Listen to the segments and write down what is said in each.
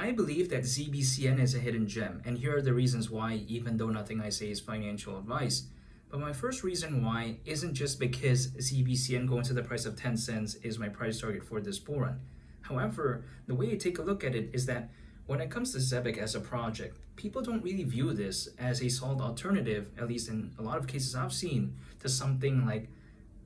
I believe that ZBCN is a hidden gem, and here are the reasons why, even though nothing I say is financial advice. But my first reason why isn't just because ZBCN going to the price of 10 cents is my price target for this bull run. However, the way I take a look at it is that when it comes to Zebec as a project, people don't really view this as a solid alternative, at least in a lot of cases I've seen, to something like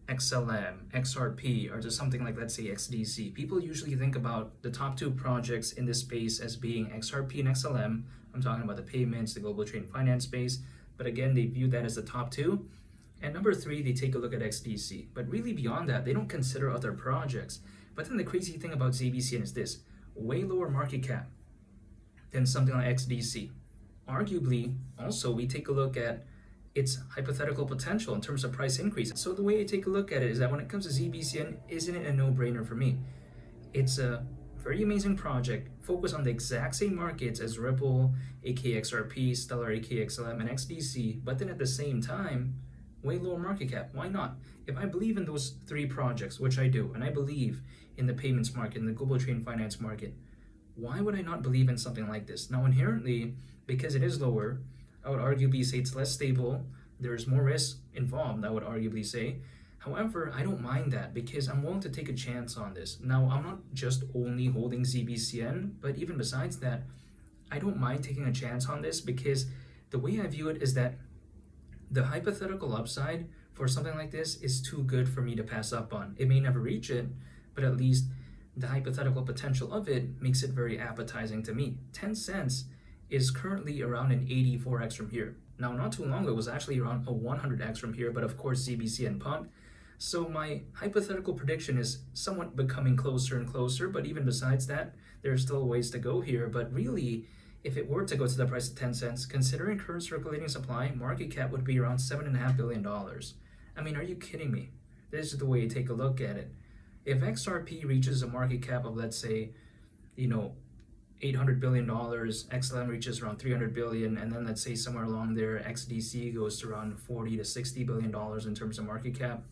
XLM, XRP, or to something like, let's say, XDC. People usually think about the top two projects in this space as being XRP and XLM. I'm talking about the payments, the global trade and finance space. But again, they view that as the top two. And number three, they take a look at XDC. But really beyond that, they don't consider other projects. But then the crazy thing about ZBCN is this: way lower market cap than something like XDC. Arguably, also, we take a look at its hypothetical potential in terms of price increase. So the way I take a look at it is that when it comes to ZBCN, isn't it a no-brainer for me? It's a very amazing project, focused on the exact same markets as Ripple, aka XRP, Stellar, aka XLM, and XDC, but then at the same time, way lower market cap. Why not? If I believe in those three projects, which I do, and I believe in the payments market, in the global trade and finance market, why would I not believe in something like this? Now, inherently, because it is lower, I would arguably say it's less stable. There's more risk involved, I would arguably say. However, I don't mind that because I'm willing to take a chance on this. Now, I'm not just only holding ZBCN, but even besides that, I don't mind taking a chance on this because the way I view it is that the hypothetical upside for something like this is too good for me to pass up on. It may never reach it, but at least the hypothetical potential of it makes it very appetizing to me. 10 cents is currently around an 84x from here. Now, not too long ago, it was actually around a 100x from here, but of course, ZBCN pumped. So my hypothetical prediction is somewhat becoming closer and closer, but even besides that, there's still ways to go here. But really, if it were to go to the price of 10 cents, considering current circulating supply, market cap would be around $7.5 billion. I mean, are you kidding me? This is the way you take a look at it. If XRP reaches a market cap of, let's say, $800 billion, XLM reaches around $300 billion, and then let's say somewhere along there, XDC goes to around $40 to $60 billion in terms of market cap.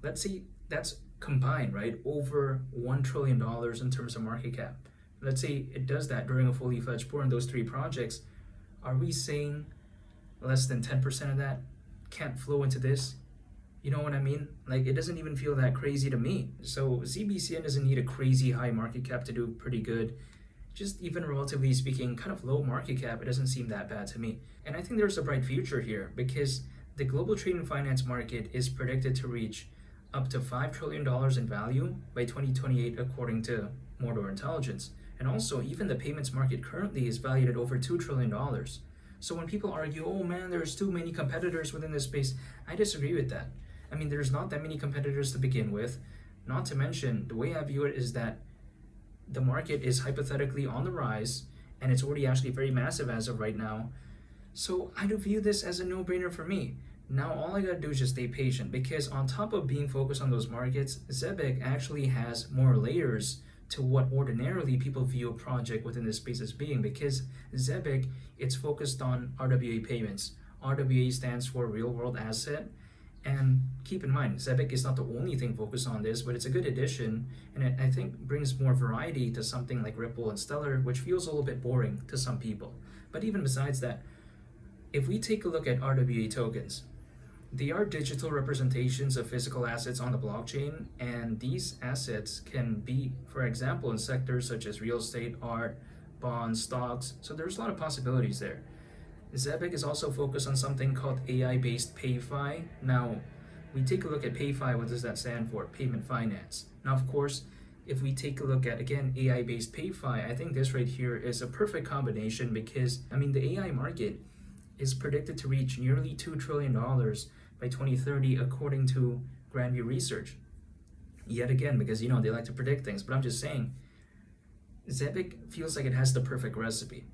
Let's say that's combined, right? Over $1 trillion in terms of market cap. Let's say it does that during a fully fledged pour in those three projects. Are we saying less than 10% of that can't flow into this? You know what I mean? Like, it doesn't even feel that crazy to me. So ZBCN doesn't need a crazy high market cap to do pretty good. Just even relatively speaking, kind of low market cap, it doesn't seem that bad to me. And I think there's a bright future here because the global trade and finance market is predicted to reach up to $5 trillion in value by 2028, according to Mordor Intelligence. And also, even the payments market currently is valued at over $2 trillion. So when people argue, oh man, there's too many competitors within this space, I disagree with that. I mean, there's not that many competitors to begin with. Not to mention, the way I view it is that the market is hypothetically on the rise, and it's already actually very massive as of right now. So I do view this as a no-brainer for me. Now all I gotta do is just stay patient, because on top of being focused on those markets, Zebec actually has more layers to what ordinarily people view a project within this space as being, because Zebec, it's focused on RWA payments. RWA stands for real world asset. And keep in mind, Zebec is not the only thing focused on this, but it's a good addition, and it, I think, brings more variety to something like Ripple and Stellar, which feels a little bit boring to some people. But even besides that, if we take a look at RWA tokens, they are digital representations of physical assets on the blockchain, and these assets can be, for example, in sectors such as real estate, art, bonds, stocks, so there's a lot of possibilities there. Zebec is also focused on something called AI-based PayFi. Now, we take a look at PayFi, what does that stand for? Payment finance. Now, of course, if we take a look at, again, AI-based PayFi, I think this right here is a perfect combination because, I mean, the AI market is predicted to reach nearly $2 trillion by 2030, according to Grandview Research. Yet again, because, they like to predict things, but I'm just saying, Zebec feels like it has the perfect recipe.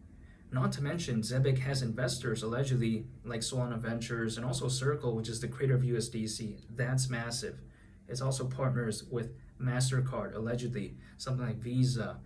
Not to mention, Zebec has investors allegedly like Solana Ventures and also Circle, which is the creator of USDC. That's massive. It's also partners with MasterCard, allegedly, something like Visa,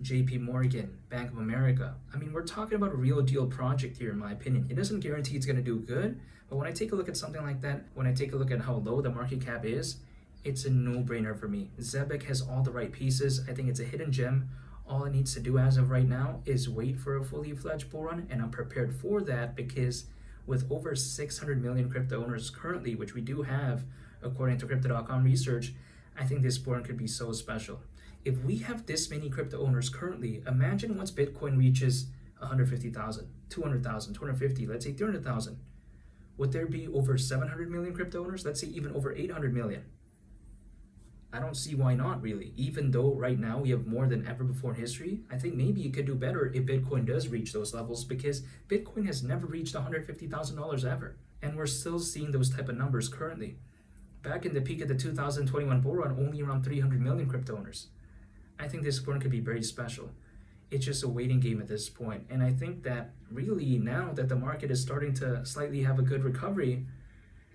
JP Morgan, Bank of America. I mean, we're talking about a real deal project here, in my opinion. It doesn't guarantee it's going to do good, but when I take a look at something like that, when I take a look at how low the market cap is, it's a no-brainer for me. Zebec has all the right pieces. I think it's a hidden gem. All it needs to do as of right now is wait for a fully fledged bull run, and I'm prepared for that because with over 600 million crypto owners currently, which we do have according to Crypto.com research, I think this bull run could be so special. If we have this many crypto owners currently, imagine once Bitcoin reaches 150,000, 200,000, 250, let's say 300,000. Would there be over 700 million crypto owners? Let's say even over 800 million. I don't see why not, really. Even though right now we have more than ever before in history, I think maybe it could do better if Bitcoin does reach those levels, because Bitcoin has never reached $150,000 ever. And we're still seeing those type of numbers currently. Back in the peak of the 2021 bull run, only around 300 million crypto owners. I think this bull run could be very special. It's just a waiting game at this point. And I think that really now that the market is starting to slightly have a good recovery,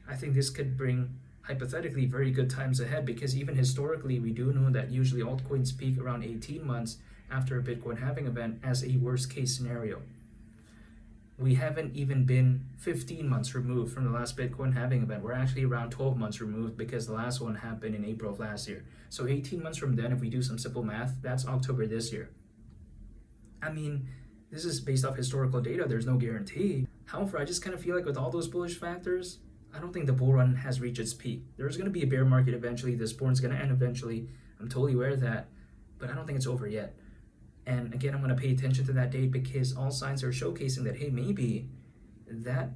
I think this could bring hypothetically very good times ahead, because even historically we do know that usually altcoins peak around 18 months after a Bitcoin halving event as a worst case scenario. We haven't even been 15 months removed from the last Bitcoin halving event. We're actually around 12 months removed because the last one happened in April of last year. So 18 months from then, if we do some simple math, that's October this year. I mean, this is based off historical data. There's no guarantee. However, I just kind of feel like with all those bullish factors, I don't think the bull run has reached its peak. There's going to be a bear market eventually. This bull run's going to end eventually. I'm totally aware of that, but I don't think it's over yet. And again, I'm going to pay attention to that date because all signs are showcasing that, hey, maybe that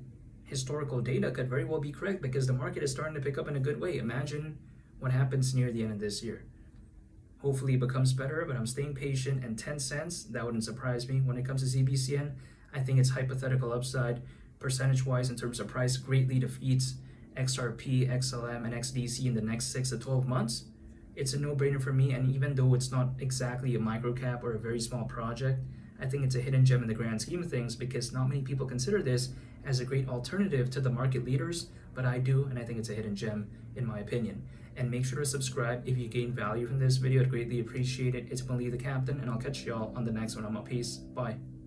historical data could very well be correct because the market is starting to pick up in a good way. Imagine what happens near the end of this year. Hopefully it becomes better, but I'm staying patient, and 10 cents, that wouldn't surprise me. When it comes to ZBCN, I think it's hypothetical upside. Percentage-wise, in terms of price, greatly defeats XRP, XLM, and XDC in the next 6 to 12 months. It's a no-brainer for me, and even though it's not exactly a microcap or a very small project, I think it's a hidden gem in the grand scheme of things because not many people consider this as a great alternative to the market leaders, but I do, and I think it's a hidden gem in my opinion. And make sure to subscribe if you gain value from this video. I'd greatly appreciate it. It's Mali the Captain, and I'll catch y'all on the next one. I'm out. Peace. Bye.